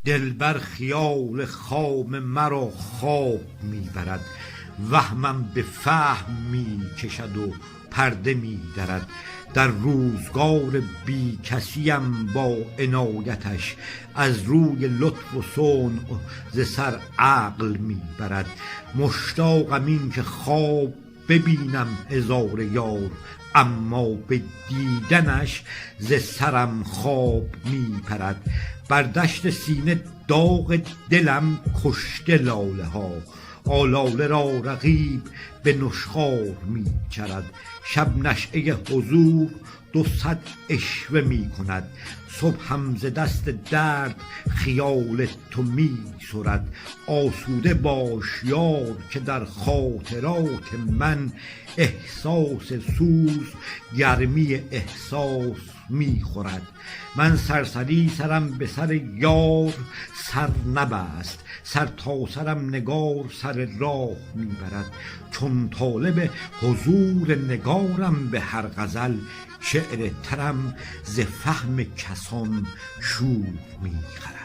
دلبر خیال خام مرا خواب میبرد، وهمم به فهم میکشد و پرده میدرد. در روزگار بی کسیم با عنایتش، از روی لطف و صنع ز سر عقل میبرد. مشتاقم این که خواب ببینم هزار یار، اما به دیدنش ز سرم خواب میپرد. بر دشت سینه داغ دلم کشته لاله ها، آلاله را رقیب به نشخوار میچرد. شب نشأه حضور 200 عشوه میکند، صبحم ز دست درد خیال تو میسرد. آسوده باش یار که در خاطرات من، احساس سوز گرمی احساس میخورد. من سرسری سرم به سر یار سر نبست، سر تا سرم نگار سر راه میبرد. چون طالب حضور نگارم به هر غزل، شعر ترم ز فهم کسان شور میخرد.